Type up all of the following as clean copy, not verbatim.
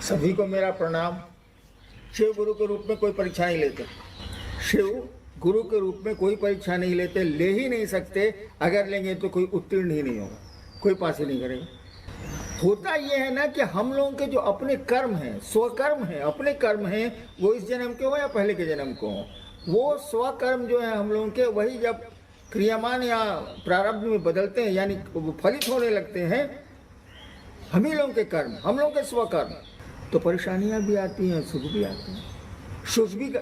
सभी को मेरा प्रणाम। शिव गुरु के रूप में कोई परीक्षा नहीं लेते। शिव गुरु के रूप में कोई परीक्षा नहीं लेते, ले ही नहीं सकते। अगर लेंगे तो कोई उत्तीर्ण ही नहीं होगा, कोई पास ही नहीं करेगा। होता यह है ना कि हम लोगों के जो अपने कर्म हैं, स्वकर्म हैं, अपने कर्म हैं, वो इस जन्म के हो या पहले के जन्म को हो, वो स्वकर्म जो है हम लोगों के, वही जब क्रियामान या प्रारब्ध में बदलते हैं, यानी फलित होने लगते हैं, हम ही लोगों के कर्म, हम लोगों के स्वकर्म, तो परेशानियां भी आती हैं, सुख भी आते हैं।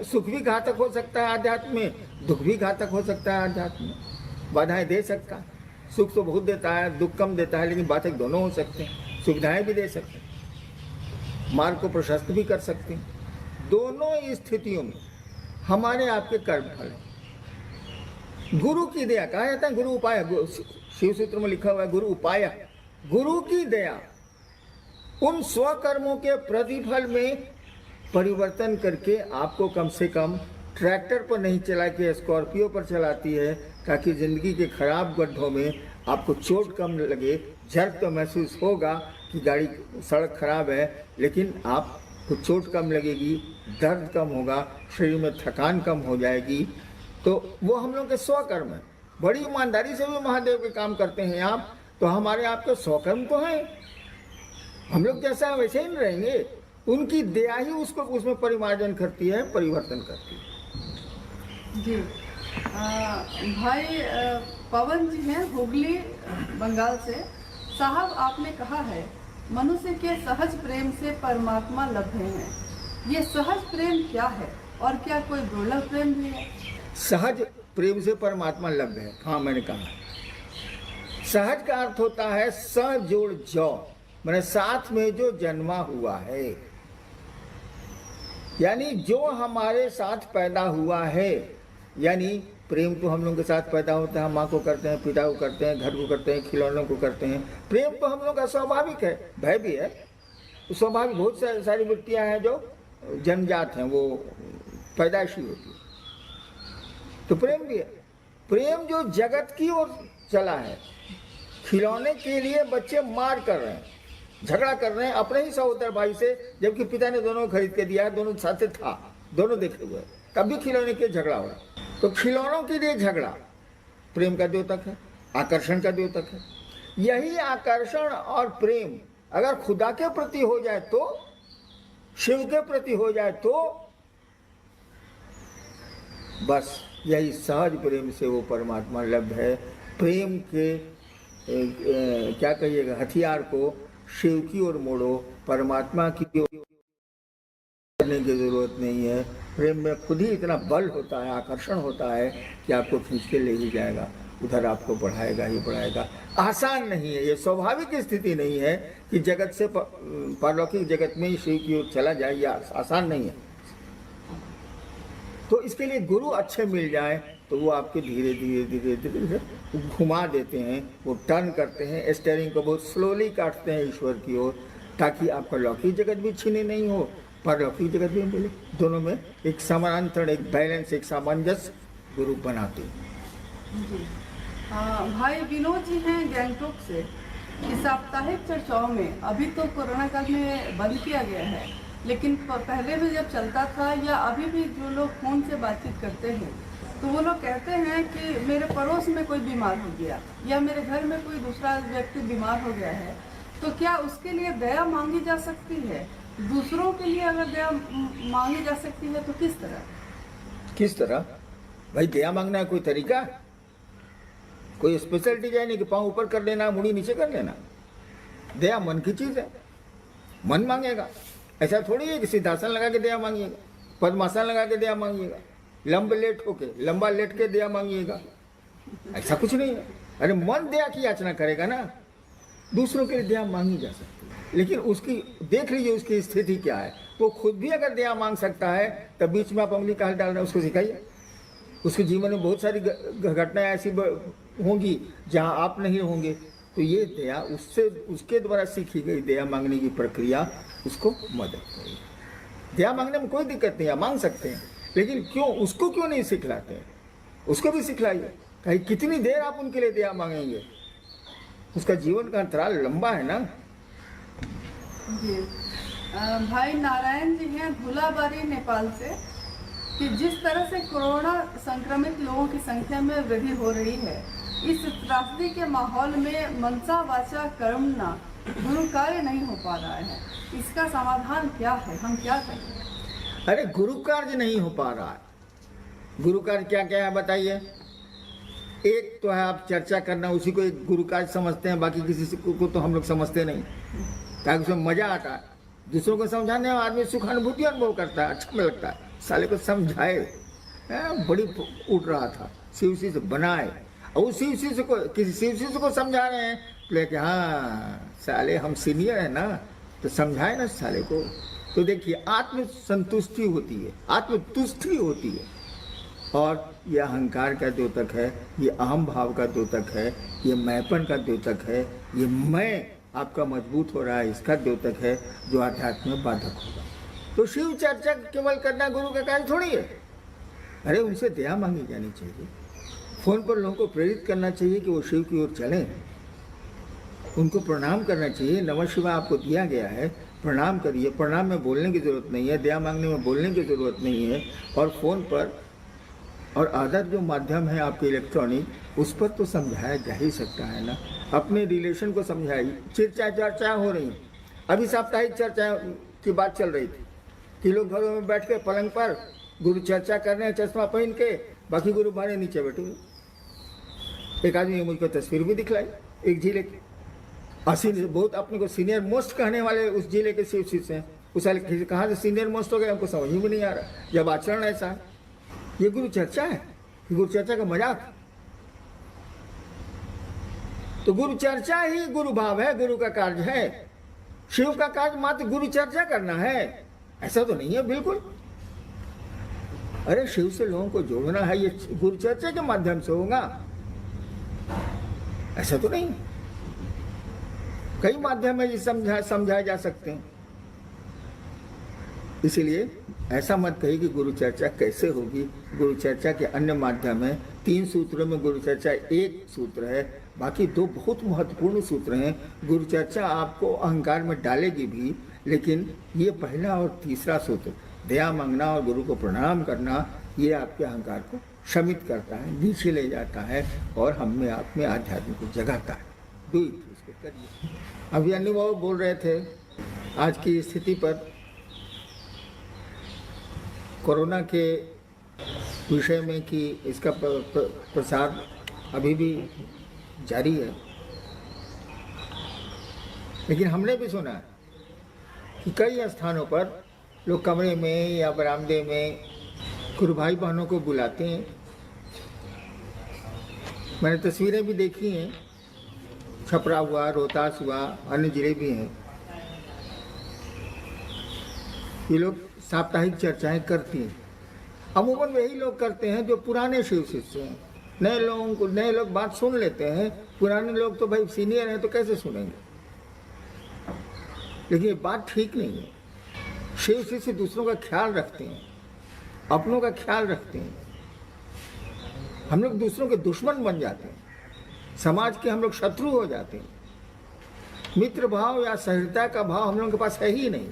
सुख भी घातक हो सकता है आध्यात्म में, दुख भी घातक हो सकता है आध्यात्म में। बाधाएं दे सकता है, सुख तो बहुत देता है, दुख कम देता है, लेकिन बातें दोनों हो सकते हैं। सुविधाएं भी दे सकते हैं, मार्ग को प्रशस्त भी कर सकते हैं। दोनों स्थितियों में हमारे आपके कर्म फल है। गुरु की दया कहा जाता है, गुरु उपाय, शिव सूत्र में लिखा हुआ है गुरु उपाय। गुरु की दया उन स्वकर्मों के प्रतिफल में परिवर्तन करके आपको कम से कम ट्रैक्टर पर नहीं चला के स्कॉर्पियो पर चलाती है, ताकि ज़िंदगी के खराब गड्ढों में आपको चोट कम लगे। झर्क तो महसूस होगा कि गाड़ी सड़क खराब है, लेकिन आपको चोट कम लगेगी, दर्द कम होगा, शरीर में थकान कम हो जाएगी। तो वो हम लोग के स्वकर्म है। बड़ी ईमानदारी से भी महादेव के काम करते हैं आप, तो हमारे आपके स्वकर्म तो हैं। हम लोग जैसा वैसे ही रहेंगे। उनकी दया ही उसको उसमें परिमार्जन करती है, परिवर्तन करती है। जी भाई पवन जी हैं हुगली बंगाल से। साहब, आपने कहा है मनुष्य के सहज प्रेम से परमात्मा लभ्य हैं। ये सहज प्रेम क्या है और क्या कोई दुर्लभ प्रेम भी है? सहज प्रेम से परमात्मा लभ्य है। हाँ, मैंने कहा सहज का अर्थ होता है स जोड़ जौ, मैंने साथ में जो जन्मा हुआ है, यानी जो हमारे साथ पैदा हुआ है। यानी प्रेम तो हम लोगों के साथ पैदा होता है, माँ को करते हैं, पिता को करते हैं, घर को करते हैं, खिलौनों को करते हैं। प्रेम तो हम लोग का स्वाभाविक है, भय भी है स्वाभाविक। बहुत सारी वृत्तियाँ हैं जो जन्मजात हैं, वो पैदाइशी होती है, तो प्रेम भी है। प्रेम जो जगत की ओर चला है, खिलौने के लिए बच्चे मार कर रहे हैं, झगड़ा कर रहे हैं अपने ही सहोदर भाई से, जबकि पिता ने दोनों खरीद के दिया, दोनों साथ था, दोनों देखे हुए, तब भी खिलौने के झगड़ा हो रहा। तो खिलौनों के लिए झगड़ा प्रेम का द्योतक है, आकर्षण का द्योतक है। यही आकर्षण और प्रेम अगर खुदा के प्रति हो जाए, तो शिव के प्रति हो जाए, तो बस यही सहज प्रेम से वो परमात्मा लभ्य है। प्रेम के क्या कहिएगा, हथियार को शिव की ओर मोड़ो, परमात्मा की ओर करने की जरूरत नहीं है। प्रेम में खुद ही इतना बल होता है, आकर्षण होता है कि आपको खींच के ले ही जाएगा, उधर आपको बढ़ाएगा ही बढ़ाएगा। आसान नहीं है, ये स्वाभाविक स्थिति नहीं है कि जगत से पारलौकिक जगत में ही शिव की ओर चला जाए, ये आसान नहीं है। तो इसके लिए गुरु अच्छे मिल जाए तो वो आपके धीरे धीरे धीरे धीरे घुमा देते हैं, वो टर्न करते हैं, स्टीयरिंग को बहुत स्लोली काटते हैं ईश्वर की ओर, ताकि आपका लौकिक जगत भी छीने नहीं हो, परलौकिक जगत भी मिले। दोनों में एक समानांतर, एक बैलेंस, एक सामंजस्य गुरु बनाते हैं। जी भाई विनोद जी हैं गैंगटॉक से। इस साप्ताहिक चर्चाओं में अभी तो कोरोना काल में बंद किया गया है, लेकिन पहले भी जब चलता था या अभी भी जो लोग फोन से बातचीत करते हैं, तो वो लोग कहते हैं कि मेरे पड़ोस में कोई बीमार हो गया या मेरे घर में कोई दूसरा व्यक्ति बीमार हो गया है, तो क्या उसके लिए दया मांगी जा सकती है? दूसरों के लिए अगर दया मांगी जा सकती है तो किस तरह? किस तरह भाई? दया मांगना है कोई तरीका, कोई स्पेशल डिजाइन है कि पाँव ऊपर कर लेना, मुड़ी नीचे कर लेना? दया मन की चीज है, मन मांगेगा। ऐसा थोड़ी है कि सिद्धासन लगा के दया मांगिएगा, पद्मासन लगा के दया मांगिएगा, लंबा लेट के दया मांगिएगा, ऐसा कुछ नहीं है। अरे मन दया की याचना करेगा ना, दूसरों के लिए दया मांगी जा सकती है, लेकिन उसकी देख लीजिए उसकी स्थिति क्या है। वो खुद भी अगर दया मांग सकता है, तब बीच में आप उंगली कहाँ डाल रहे हैं, उसको सिखाइए। उसके जीवन में बहुत सारी घटनाएं ऐसी होंगी जहाँ आप नहीं होंगे, तो ये दया उसके द्वारा सीखी गई दया मांगने की प्रक्रिया उसको मदद करेगी। दया मांगने में कोई दिक्कत नहीं है, मांग सकते हैं, लेकिन उसको क्यों नहीं सिखलाते हैं? उसको भी सिखलाइए। कहीं कितनी देर आप उनके लिए दया मांगेंगे? उसका जीवन का अंतराल लंबा है ना। जी भाई नारायण जी हैं धुलाबारी नेपाल से कि जिस तरह से कोरोना संक्रमित लोगों की संख्या में वृद्धि हो रही है, इस त्रासदी के माहौल में मनसा वाचा कर्मणा गुरु कार्य नहीं हो पा रहा है, इसका समाधान क्या है, हम क्या करें? अरे गुरु कार्य नहीं हो पा रहा है। गुरु कार्य क्या क्या है बताइए। एक तो है आप चर्चा करना, उसी को एक गुरु कार्य समझते हैं, बाकी किसी को तो हम लोग समझते नहीं, ताकि उसमें मजा आता है। दूसरों को समझाने में आदमी सुखानुभूति अनुभव करता है, अच्छा में लगता है। साले को समझाए, बड़ी उठ रहा था, शिव से बनाए, और उस शिव से को किसी शिव को समझा रहे हैं, लेकिन हाँ साले हम सीनियर है ना, तो समझाए ना साले को। तो देखिए आत्म संतुष्टि होती है, आत्मतुष्टि होती है, और यह अहंकार का द्योतक है, ये अहम भाव का द्योतक है, ये मैंपन का द्योतक है, ये मैं आपका मजबूत हो रहा है, इसका द्योतक है, जो आध्यात्म में बाधक होगा। तो शिव चर्चा केवल करना गुरु का कार्य थोड़ी है। अरे उनसे दया मांगी जानी चाहिए, फोन पर लोगों को प्रेरित करना चाहिए कि वो शिव की ओर चलें, उनको प्रणाम करना चाहिए। नमः शिवाय आपको दिया गया है, प्रणाम करिए। प्रणाम में बोलने की जरूरत नहीं है, दया मांगने में बोलने की जरूरत नहीं है। और फोन पर और अदर जो माध्यम है आपके इलेक्ट्रॉनिक, उस पर तो समझाया जा ही सकता है ना। अपने रिलेशन को समझाइए। चर्चा हो रही, अभी साप्ताहिक चर्चा की बात चल रही थी कि लोग घरों में बैठ के पलंग पर गुरु चर्चा कर रहे हैं चश्मा पहन के, बाकी गुरु हमारे नीचे बैठे हुए। एक आदमी ने मुझको तस्वीर भी दिखलाई, एक जिले के बहुत अपने को सीनियर मोस्ट कहने वाले उस जिले के शिव शिष्य हैं। उस कहाँ से सीनियर मोस्ट हो गए हमको समझ में नहीं आ रहा, जब आचरण ऐसा है। ये गुरु चर्चा है, गुरु चर्चा का मजाक। तो गुरु चर्चा ही गुरु भाव है, गुरु का कार्य है। शिव का कार्य मात्र गुरु चर्चा करना है, ऐसा तो नहीं है बिल्कुल। अरे शिव से लोगों को जोड़ना है, ये गुरु चर्चा के माध्यम से होगा, ऐसा तो नहीं। कई माध्यम है जिसे समझाए जा सकते हैं। इसीलिए ऐसा मत कहिए कि गुरु चर्चा कैसे होगी। गुरु चर्चा के अन्य माध्यम है। 3 सूत्रों में गुरु चर्चा एक सूत्र है, बाकी 2 बहुत महत्वपूर्ण सूत्र हैं। गुरु चर्चा आपको अहंकार में डालेगी भी, लेकिन ये पहला और तीसरा सूत्र, दया मांगना और गुरु को प्रणाम करना, ये आपके अहंकार को शमित करता है, नीचे ले जाता है, और हम में आप में आध्यात्म को जगाता है। दो ही इसको करिए। अभी अनुभव बोल रहे थे आज की स्थिति पर, कोरोना के विषय में, कि इसका प्रसार अभी भी जारी है। लेकिन हमने भी सुना कि कई स्थानों पर लोग कमरे में या बरामदे में गुरु भाई बहनों को बुलाते हैं। मैंने तस्वीरें भी देखी हैं, छपरा हुआ, रोहतास हुआ, अन्य जिले भी हैं। ये लोग साप्ताहिक चर्चाएं करती हैं। अमूमन वही लोग करते हैं जो पुराने शिव शिष्य हैं। नए लोग बात सुन लेते हैं, पुराने लोग तो भाई सीनियर हैं तो कैसे सुनेंगे। लेकिन ये बात ठीक नहीं है। शिव शिष्य दूसरों का ख्याल रखते हैं, अपनों का ख्याल रखते हैं। हम लोग दूसरों के दुश्मन बन जाते हैं, समाज के हम लोग शत्रु हो जाते हैं। मित्र भाव या सहृदयता का भाव हम लोगों के पास है ही नहीं।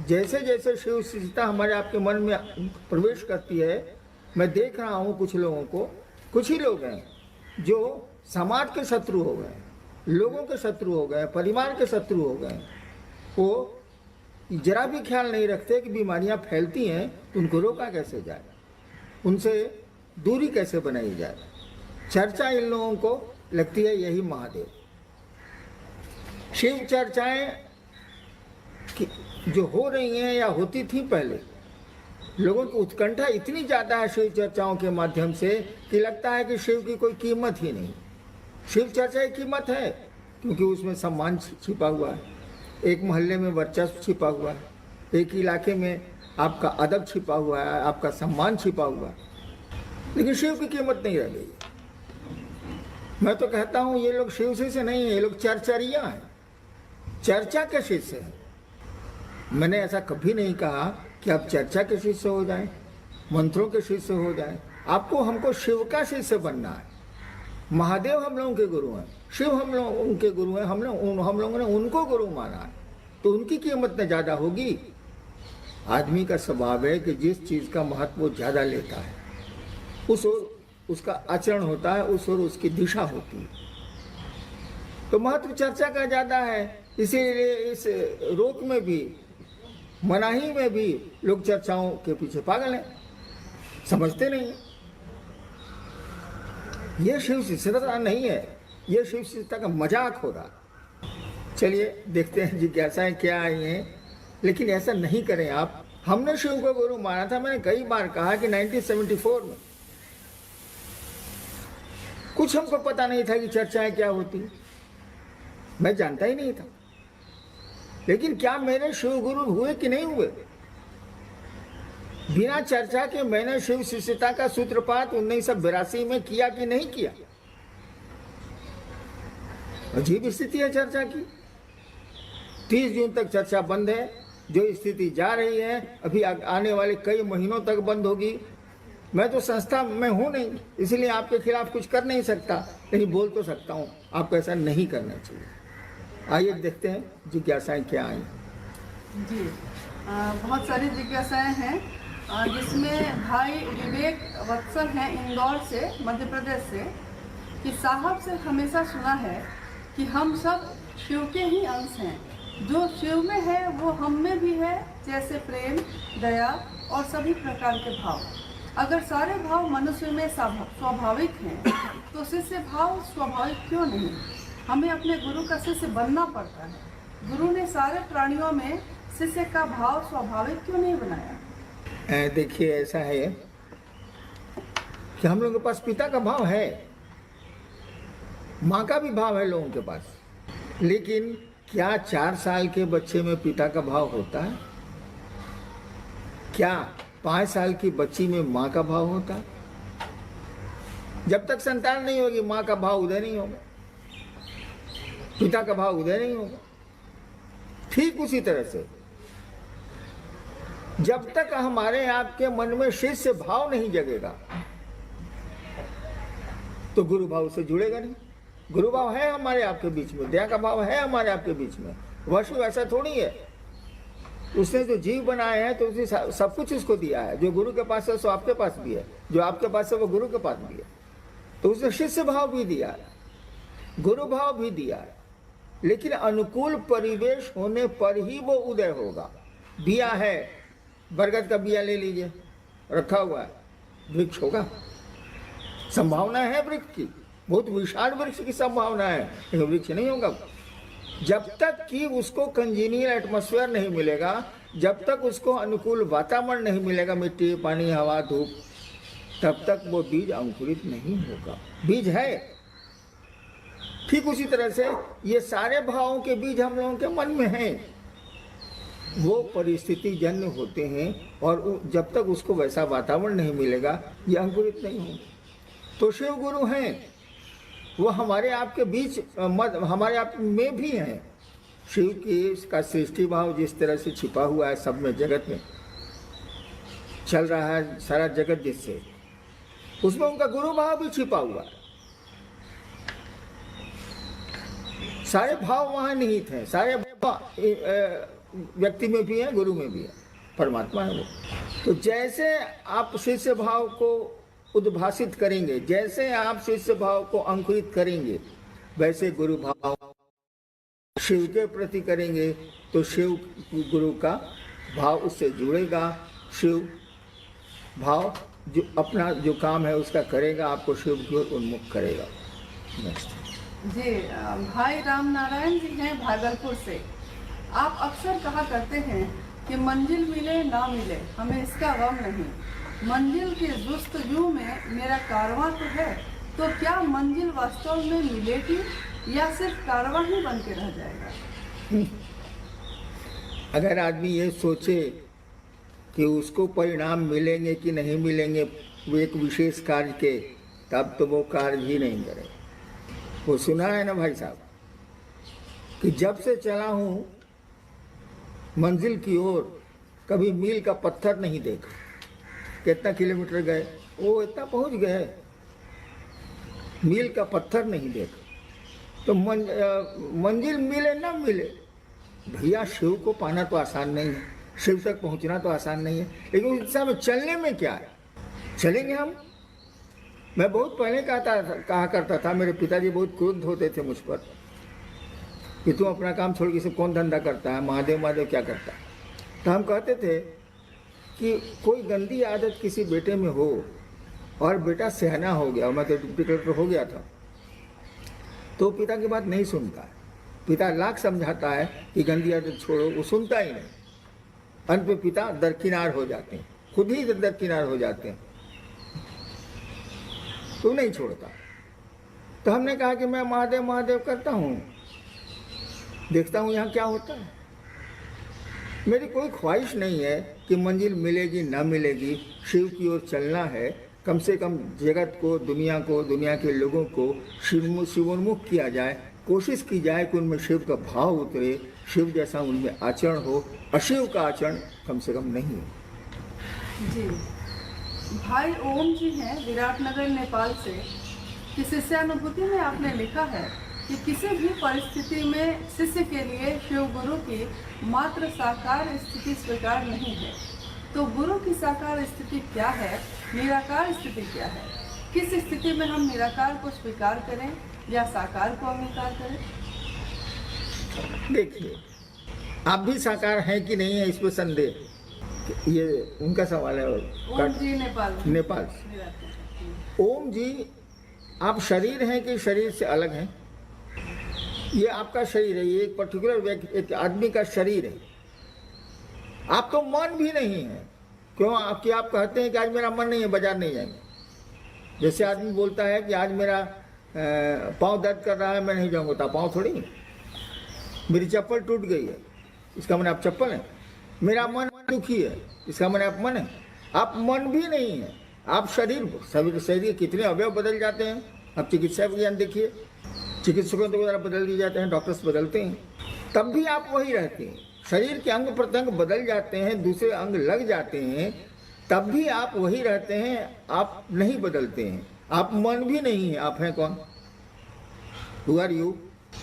जैसे जैसे शिव शिष्यता हमारे आपके मन में प्रवेश करती है, मैं देख रहा हूँ कुछ लोगों को, कुछ ही लोग हैं जो समाज के शत्रु हो गए, लोगों के शत्रु हो गए, परिवार के शत्रु हो गए। वो जरा भी ख्याल नहीं रखते कि बीमारियां फैलती हैं तो उनको रोका कैसे जाए, उनसे दूरी कैसे बनाई जाए। चर्चा इन लोगों को लगती है यही महादेव। शिव चर्चाएं जो हो रही हैं या होती थी पहले, लोगों की उत्कंठा इतनी ज़्यादा है शिव चर्चाओं के माध्यम से कि लगता है कि शिव की कोई कीमत ही नहीं। शिव चर्चा की कीमत है क्योंकि उसमें सम्मान छिपा हुआ है, एक मोहल्ले में वर्चस्व छिपा हुआ है, एक इलाके में आपका अदब छिपा हुआ है, आपका सम्मान छिपा हुआ है। लेकिन शिव की कीमत नहीं रह गई। मैं तो कहता हूँ ये लोग शिव शिष्य नहीं है, ये लोग चर्चरिया हैं, चर्चा के शिष्य हैं। मैंने ऐसा कभी नहीं कहा कि आप चर्चा के शिष्य हो जाएं, मंत्रों के शिष्य हो जाएं। आपको हमको शिव का शिष्य बनना है। महादेव हम लोगों के गुरु हैं, शिव हम लोग उनके गुरु हैं, हम लोगों ने उनको गुरु माना है। तो उनकी कीमत न ज़्यादा होगी। आदमी का स्वभाव है कि जिस चीज़ का महत्व वो ज़्यादा लेता है उस ओर उसका आचरण होता है, उस ओर उसकी दिशा होती है। तो महत्व चर्चा का ज़्यादा है, इसीलिए इस रोक में भी, मनाही में भी लोग चर्चाओं के पीछे पागल हैं, समझते नहीं। ये शिव शिष्यता नहीं है, ये शिव शिष्यता का मजाक हो रहा। चलिए देखते हैं जिज्ञासाएं क्या आई हैं, लेकिन ऐसा नहीं करें आप। हमने शिव को गुरु माना था, मैंने कई बार कहा कि 1974 में कुछ हमको पता नहीं था कि चर्चाएं क्या होती, मैं जानता ही नहीं था। लेकिन क्या मेरे शिव गुरु हुए कि नहीं हुए? बिना चर्चा के मैंने शिव शिष्यता का सूत्रपात 1982 में किया कि नहीं किया? अजीब स्थिति है चर्चा की। 30 जून तक चर्चा बंद है, जो स्थिति जा रही है अभी आने वाले कई महीनों तक बंद होगी। मैं तो संस्था में हूं नहीं, इसलिए आपके खिलाफ कुछ कर नहीं सकता, लेकिन बोल तो सकता हूं आपको ऐसा नहीं करना चाहिए। आइए देखते हैं जिज्ञासाएं क्या आई। जी बहुत सारी जिज्ञासाएं हैं, जिसमें भाई विवेक वत्सल हैं इंदौर से, मध्य प्रदेश से, कि साहब से हमेशा सुना है कि हम सब शिव के ही अंश हैं, जो शिव में है वो हम में भी है, जैसे प्रेम, दया और सभी प्रकार के भाव। अगर सारे भाव मनुष्य में स्वाभाविक हैं तो शिष्य भाव स्वाभाविक क्यों नहीं? हमें अपने गुरु का शिष्य बनना पड़ता है। गुरु ने सारे प्राणियों में शिष्य का भाव स्वाभाविक क्यों नहीं बनाया? देखिए ऐसा है कि हम लोगों के पास पिता का भाव है, माँ का भी भाव है लोगों के पास, लेकिन क्या 4 साल के बच्चे में पिता का भाव होता है? क्या 5 साल की बच्ची में माँ का भाव होता है? जब तक संतान नहीं होगी माँ का भाव उदय नहीं होगा, पिता का भाव उदय नहीं होगा। ठीक उसी तरह से जब तक हमारे आपके मन में शिष्य भाव नहीं जगेगा तो गुरु भाव से जुड़ेगा नहीं। गुरु भाव है हमारे आपके बीच में, दया का भाव है हमारे आपके बीच में। वह ऐसा थोड़ी है, उसने जो जीव बनाया है तो उसने सब कुछ उसको दिया है। जो गुरु के पास है सो आपके पास भी है, जो आपके पास है वो गुरु के पास भी है। तो उसने शिष्य भाव भी दिया है, गुरु भाव भी दिया है, लेकिन अनुकूल परिवेश होने पर ही वो उदय होगा। बिया है, बरगद का बिया ले लीजिए, रखा हुआ है, वृक्ष होगा, संभावना है वृक्ष की, बहुत विशाल वृक्ष की संभावना है, लेकिन वृक्ष नहीं होगा। जब तक कि उसको कंजीनियल एटमॉस्फेयर नहीं मिलेगा, जब तक उसको अनुकूल वातावरण नहीं मिलेगा, मिट्टी, पानी, हवा, धूप, तब तक वो बीज अंकुरित नहीं होगा। बीज है। ठीक उसी तरह से ये सारे भावों के बीज हम लोगों के मन में हैं, वो परिस्थिति जन्य होते हैं, और जब तक उसको वैसा वातावरण नहीं मिलेगा ये अंकुरित नहीं होंगे। तो शिव गुरु हैं, वो हमारे आपके बीच हमारे आप में भी हैं। शिव की का सृष्टि भाव जिस तरह से छिपा हुआ है सब में, जगत में चल रहा है सारा जगत, जिससे उसमें उनका गुरु भाव भी छिपा हुआ है। सारे भाव वहाँ निहित हैं, सारे व्यक्ति में भी है, गुरु में भी है, परमात्मा है वो। तो जैसे आप शिष्य भाव को उद्भासित करेंगे, जैसे आप शिष्य भाव को अंकुरित करेंगे, वैसे गुरु भाव शिव के प्रति करेंगे तो शिव गुरु का भाव उससे जुड़ेगा। शिव भाव जो अपना जो काम है उसका करेगा, आपको शिव की ओर उन्मुख करेगा। जी भाई राम नारायण जी हैं भागलपुर से। आप अक्सर कहा करते हैं कि मंजिल मिले ना मिले हमें इसका गम नहीं, मंजिल के जुस्तजू में मेरा कारवां तो है, तो क्या मंजिल वास्तव में मिलेगी या सिर्फ कारवां ही बन के रह जाएगा? अगर आदमी ये सोचे कि उसको परिणाम मिलेंगे कि नहीं मिलेंगे वो एक विशेष कार्य के, तब तो वो कार्य ही नहीं करे। वो सुना है ना भाई साहब कि जब से चला हूँ मंजिल की ओर कभी मील का पत्थर नहीं देखा। कितना किलोमीटर गए, वो इतना पहुँच गए, मील का पत्थर नहीं देखा। तो मंजिल मिले ना मिले भैया शिव को पाना तो आसान नहीं है, शिव तक पहुंचना तो आसान नहीं है, लेकिन उस दिशा में चलने में क्या है, चलेंगे हम। मैं बहुत पहले कहा करता था, मेरे पिताजी बहुत क्रुद्ध होते थे मुझ पर कि तुम अपना काम छोड़ के सब कौन धंधा करता है, महादेव महादेव क्या करता है। तो हम कहते थे कि कोई गंदी आदत किसी बेटे में हो और बेटा सहना हो गया, मैं तो डिप्टी कलेक्टर हो गया था, तो पिता की बात नहीं सुनता है। पिता लाख समझाता है कि गंदी आदत छोड़ो, वो सुनता ही नहीं। अंत में पिता दरकिनार हो जाते हैं, खुद ही दरकिनार हो जाते हैं, तो नहीं छोड़ता। तो हमने कहा कि मैं महादेव महादेव करता हूँ, देखता हूँ यहाँ क्या होता है। मेरी कोई ख्वाहिश नहीं है कि मंजिल मिलेगी ना मिलेगी, शिव की ओर चलना है। कम से कम जगत को, दुनिया के लोगों को शिवोन्मुख किया जाए, कोशिश की जाए कि उनमें शिव का भाव उतरे, शिव जैसा उनमें आचरण हो, अशिव का आचरण कम से कम नहीं हो। जी, भाई ओम जी हैं विराटनगर नेपाल से, कि शिष्यानुभूति में आपने लिखा है कि किसी भी परिस्थिति में शिष्य के लिए शिव गुरु की मात्र साकार स्थिति स्वीकार नहीं है। तो गुरु की साकार स्थिति क्या है, निराकार स्थिति क्या है? किस स्थिति में हम निराकार को स्वीकार करें या साकार को अंगीकार करें? देखिए, आप भी साकार हैं कि नहीं है, इसमें संदेह, ये उनका सवाल है। ओम जी नेपाल से। ओम जी, आप शरीर हैं कि शरीर से अलग हैं? ये आपका शरीर है, ये एक पर्टिकुलर व्यक्ति, एक आदमी का शरीर है। आप तो मन भी नहीं है। क्यों? आपकी आप कहते हैं कि आज मेरा मन नहीं है, बाजार नहीं जाएंगे। जैसे आदमी बोलता है कि आज मेरा पाँव दर्द कर रहा है, मैं नहीं जाऊंगा, तो पाँव थोड़ी, मेरी चप्पल टूट गई है, इसका मन आप चप्पल है। मेरा मन दुखी है, इसका मन आप मन है। आप मन भी नहीं है, आप शरीर। सभी शरीर कितने अवयव बदल जाते हैं, आप चिकित्सा विज्ञान देखिए, चिकित्सकों द्वारा बदल दिए जाते हैं, डॉक्टर्स बदलते हैं, तब भी आप वही रहते हैं। शरीर के अंग प्रत्यंग बदल जाते हैं, दूसरे अंग लग जाते हैं, तब भी आप वही रहते हैं, आप नहीं बदलते हैं। आप मन भी नहीं है, आप हैं कौन? Who are you?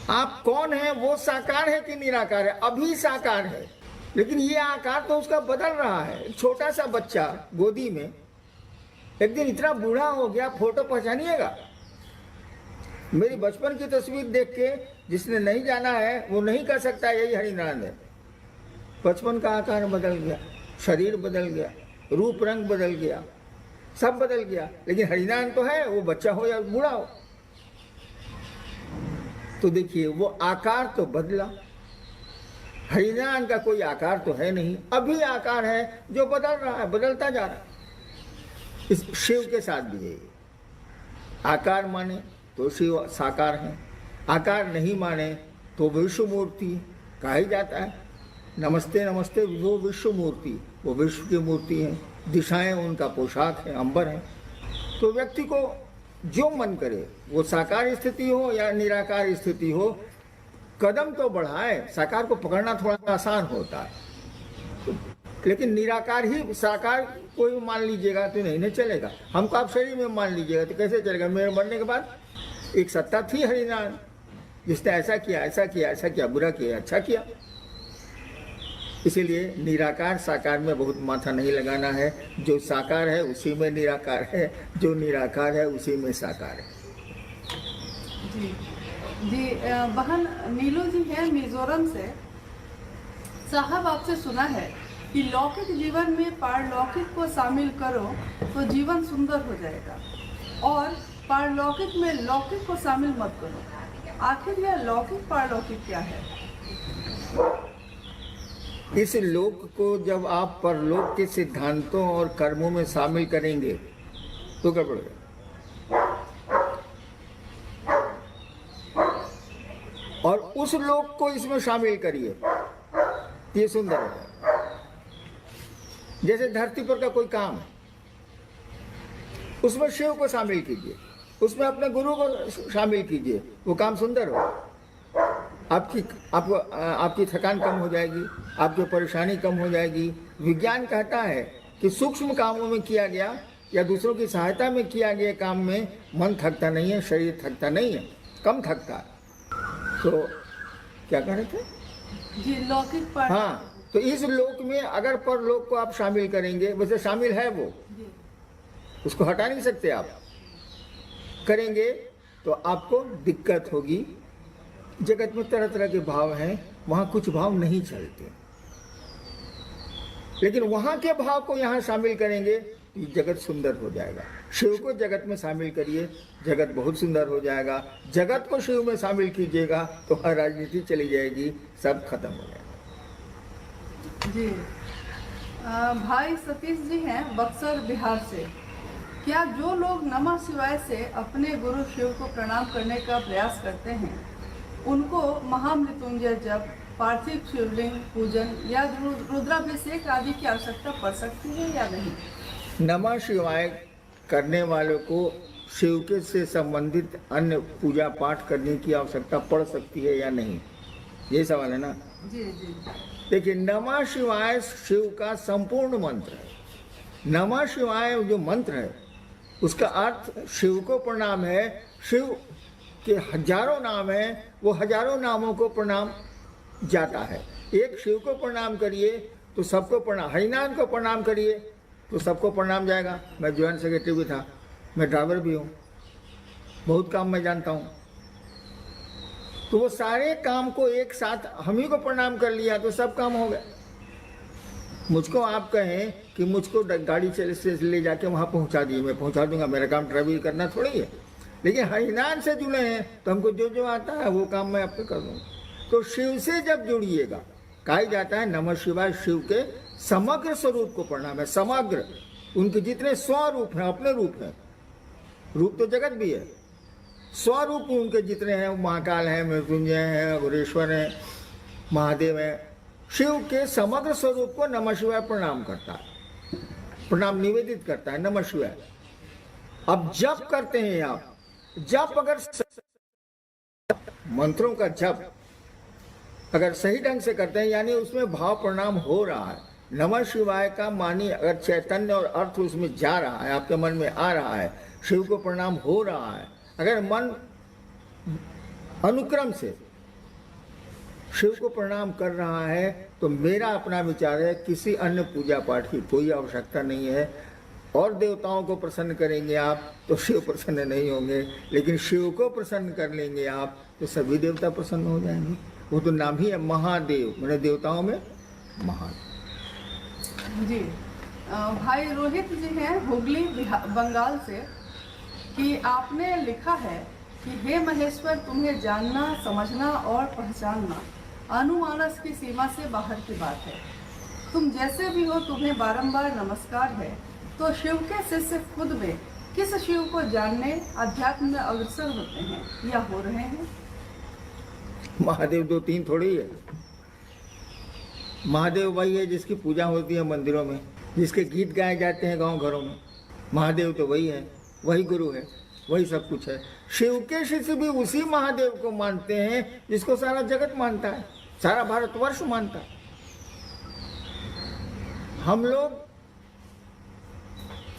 आप कौन है? वो साकार है कि निराकार है? अभी साकार है, लेकिन ये आकार तो उसका बदल रहा है। एक छोटा सा बच्चा गोदी में एक दिन इतना बूढ़ा हो गया, फोटो पहचानिएगा। मेरी बचपन की तस्वीर देख के जिसने नहीं जाना है वो नहीं कह सकता यही हरिनारायण है। बचपन का आकार बदल गया, शरीर बदल गया, रूप रंग बदल गया, सब बदल गया, लेकिन हरिनारायण तो है, वो बच्चा हो या बूढ़ा हो। तो देखिए, वो आकार तो बदला, हरिनारायण का कोई आकार तो है नहीं, अभी आकार है जो बदल रहा है, बदलता जा रहा है। इस शिव के साथ भी यही, आकार माने तो शिव साकार है, आकार नहीं माने तो विश्व मूर्ति कहा ही जाता है। नमस्ते नमस्ते वो विश्व मूर्ति, वो विश्व की मूर्ति है, दिशाएं उनका पोशाक है, अंबर है। तो व्यक्ति को जो मन करे, वो साकार स्थिति हो या निराकार स्थिति हो, कदम तो बढ़ाए। साकार को पकड़ना थोड़ा आसान होता है, लेकिन निराकार ही साकार कोई मान लीजिएगा तो नहीं चलेगा। हमको आप शरीर में मान लीजिएगा तो कैसे चलेगा? मेरे मरने के बाद एक सत्ता थी हरिनारायण, जिसने ऐसा किया, ऐसा किया, ऐसा किया, बुरा किया, अच्छा किया। इसीलिए निराकार साकार में बहुत माथा नहीं लगाना है। जो साकार है उसी में निराकार है, जो निराकार है उसी में साकार है। जी जी, बहन नीलू जी हैं मिजोरम से। साहब, आपसे सुना है कि लौकिक जीवन में पारलौकिक को शामिल करो तो जीवन सुंदर हो जाएगा, और पारलौकिक में लौकिक को शामिल मत करो। आखिर यह लौकिक पारलौकिक क्या है? इस लोक को जब आप परलोक के सिद्धांतों और कर्मों में शामिल करेंगे तो गड़बड़ है। और उस लोक को इसमें शामिल करिए, ये सुंदर है। जैसे धरती पर का कोई काम है, उसमें शिव को शामिल कीजिए, उसमें अपने गुरु को शामिल कीजिए, वो काम सुंदर हो। आपकी थकान कम हो जाएगी, आपकी परेशानी कम हो जाएगी। विज्ञान कहता है कि सूक्ष्म कामों में किया गया या दूसरों की सहायता में किया गया काम में मन थकता नहीं है, शरीर थकता नहीं है, कम थकता है। तो क्या कह रहे थे? जी लौकिक पाठ। हाँ, तो इस लोक में अगर परलोक को आप शामिल करेंगे, वैसे शामिल है वो, जी उसको हटा नहीं सकते आप, करेंगे तो आपको दिक्कत होगी। जगत में तरह तरह के भाव हैं, वहाँ कुछ भाव नहीं चलते, लेकिन वहाँ के भाव को यहाँ शामिल करेंगे तो ये जगत सुंदर हो जाएगा। शिव को जगत में शामिल करिए, जगत बहुत सुंदर हो जाएगा। जगत को शिव में शामिल कीजिएगा तो हर राजनीति चली जाएगी, सब खत्म हो जाएगा। जी भाई सतीश जी हैं बक्सर बिहार से। क्या जो लोग नमः शिवाय से अपने गुरु शिव को प्रणाम करने का प्रयास करते हैं, उनको महामृत्युंजय जप, पार्थिव शिवलिंग पूजन या रुद्राभिषेक आदि की आवश्यकता पड़ सकती है या नहीं? नमः शिवाय करने वालों को शिव के से संबंधित अन्य पूजा पाठ करने की आवश्यकता पड़ सकती है या नहीं, ये सवाल है ना। जी जी देखिए, नमः शिवाय शिव का संपूर्ण मंत्र है। नमः शिवाय जो मंत्र है उसका अर्थ शिव को प्रणाम है। शिव के हजारों नाम हैं, वो हजारों नामों को प्रणाम जाता है। एक शिव को प्रणाम करिए तो सबको प्रणाम, हरिनाम को प्रणाम करिए तो सबको प्रणाम जाएगा। मैं ज्वाइंट सेक्रेटरी भी था, मैं ड्राइवर भी हूँ, बहुत काम मैं जानता हूँ। तो वो सारे काम को एक साथ हम ही को प्रणाम कर लिया तो सब काम हो गया। मुझको आप कहें कि मुझको गाड़ी से ले जाके वहाँ पहुँचा दिए, मैं पहुँचा दूंगा, मेरा काम ड्राइविंग करना थोड़ी है। लेकिन हरिनाम से जुड़े हैं तो हमको जो जो आता है वो काम मैं आपको कर दूँगा। तो शिव से जब जुड़िएगा, कहा जाता है नमः शिवाय शिव के समग्र स्वरूप को प्रणाम है। समग्र, उनके जितने स्वरूप हैं, अपने रूप हैं, रूप तो जगत भी है, स्वरूप उनके जितने हैं, महाकाल हैं, मृत्युंजय हैं, गुरेश्वर हैं, महादेव हैं, शिव के समग्र स्वरूप को नमः शिवाय प्रणाम करता है, प्रणाम निवेदित करता है नमः शिवाय। अब जप करते हैं आप, जप अगर मंत्रों का जप अगर सही ढंग से करते हैं, यानी उसमें भाव प्रणाम हो रहा है, नमः शिवाय का मानी अगर चैतन्य और अर्थ उसमें जा रहा है, आपके मन में आ रहा है, शिव को प्रणाम हो रहा है, अगर मन अनुक्रम से शिव को प्रणाम कर रहा है, तो मेरा अपना विचार है किसी अन्य पूजा पाठ की कोई आवश्यकता नहीं है। और देवताओं को प्रसन्न करेंगे आप तो शिव प्रसन्न नहीं होंगे, लेकिन शिव को प्रसन्न कर लेंगे आप तो सभी देवता प्रसन्न हो जाएंगे। वो तो नाम ही है महादेव, मैंने देवताओं में महादेव। जी भाई रोहित जी हैं हुगली बंगाल से कि आपने लिखा है कि हे महेश्वर, तुम्हें जानना, समझना और पहचानना अनुमानस की सीमा से बाहर की बात है। तुम जैसे भी हो, तुम्हें बारंबार नमस्कार है। तो शिव के शिष्य खुद में किस शिव को जानने अध्यात्म में अग्रसर होते हैं या हो रहे हैं? महादेव दो तीन थोड़ी है। महादेव वही है जिसकी पूजा होती है मंदिरों में, जिसके गीत गाए जाते हैं गांव घरों में। महादेव तो वही है, वही गुरु है, वही सब कुछ है। शिव के शिष्य भी उसी महादेव को मानते हैं जिसको सारा जगत मानता है, सारा भारतवर्ष मानता है। हम लोग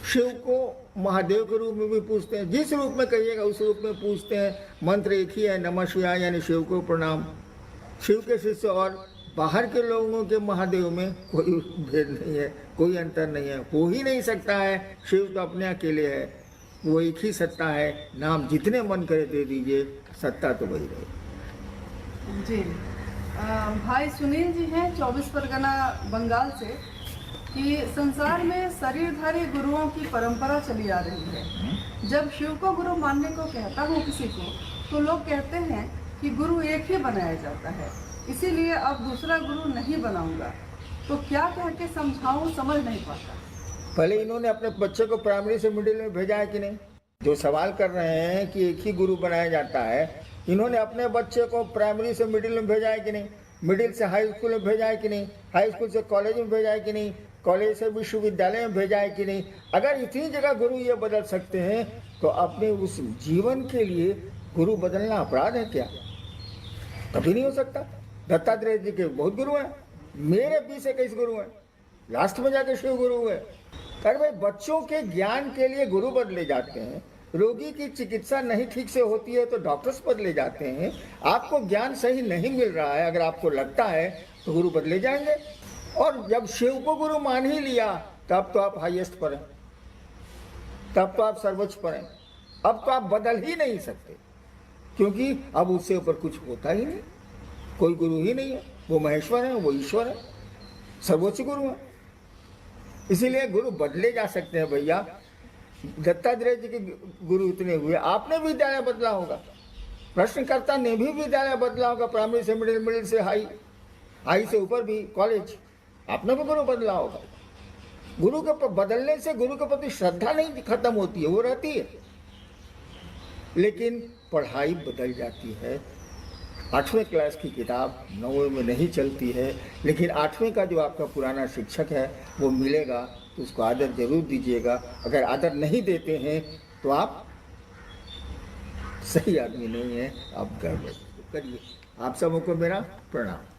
शिव को महादेव के रूप में भी पूछते हैं, जिस रूप में कहिएगा उस रूप में पूछते हैं। मंत्र एक ही है, नमः शिवाय, यानी शिव को प्रणाम। शिव के शिष्य और बाहर के लोगों के महादेव में कोई भेद नहीं है, कोई अंतर नहीं है, हो ही नहीं सकता है। शिव तो अपने अकेले है, वो एक ही सत्ता है। नाम जितने मन करे दे दीजिए, सत्ता तो वही रहे। जी भाई सुनील जी हैं 24 परगना बंगाल से कि संसार में शरीरधारी गुरुओं की परंपरा चली आ रही है। जब शिव को गुरु मानने को कहता हूँ किसी को, तो लोग कहते हैं कि गुरु एक ही बनाया जाता है, इसीलिए अब दूसरा गुरु नहीं बनाऊंगा। तो क्या कह के समझाऊं, समझ नहीं पाता। पहले इन्होंने अपने बच्चे को प्राइमरी से मिडिल में भेजा है कि नहीं? जो सवाल कर रहे हैं कि एक ही गुरु बनाया जाता है, इन्होंने अपने बच्चे को प्राइमरी से मिडिल में भेजा है कि नहीं? मिडिल से हाई स्कूल में भेजा है कि नहीं? हाई स्कूल से कॉलेज में भेजा है कि नहीं? कॉलेज से विश्वविद्यालय में भेजा है कि नहीं? अगर इतनी जगह गुरु ये बदल सकते हैं तो अपने उस जीवन के लिए गुरु बदलना अपराध है क्या? कभी नहीं हो सकता। दत्तात्रेय जी के बहुत गुरु हैं, मेरे 20-21 गुरु हैं, लास्ट में जाके शिव गुरु हुए। अरे भाई, बच्चों के ज्ञान के लिए गुरु बदले जाते हैं, रोगी की चिकित्सा नहीं ठीक से होती है तो डॉक्टर्स बदले जाते हैं। आपको ज्ञान सही नहीं मिल रहा है, अगर आपको लगता है तो गुरु बदले जाएंगे। और जब शिव को गुरु मान ही लिया तब तो आप हाईएस्ट पर हैं, तब तो आप सर्वोच्च पर हैं। अब तो आप बदल ही नहीं सकते, क्योंकि अब उससे ऊपर कुछ होता ही नहीं, कोई गुरु ही नहीं है। वो महेश्वर है, वो ईश्वर है, सर्वोच्च गुरु है। इसीलिए गुरु बदले जा सकते हैं भैया। दत्तात्रेय जी के गुरु इतने हुए, आपने भी विद्यालय बदला होगा, प्रश्नकर्ता ने भी विद्यालय बदला होगा, प्राइमरी से मिडिल, मिडिल से हाई, हाई से ऊपर भी कॉलेज, आपने भी गुरु बदला होगा। गुरु के बदलने से गुरु के प्रति श्रद्धा नहीं खत्म होती है, वो रहती है, लेकिन पढ़ाई बदल जाती है। 8वें क्लास की किताब 9वें में नहीं चलती है, लेकिन 8वें का जो आपका पुराना शिक्षक है वो मिलेगा तो उसको आदर जरूर दीजिएगा। अगर आदर नहीं देते हैं तो आप सही आदमी नहीं हैं, आप गड़बड़ करिए। आप सबों को मेरा प्रणाम।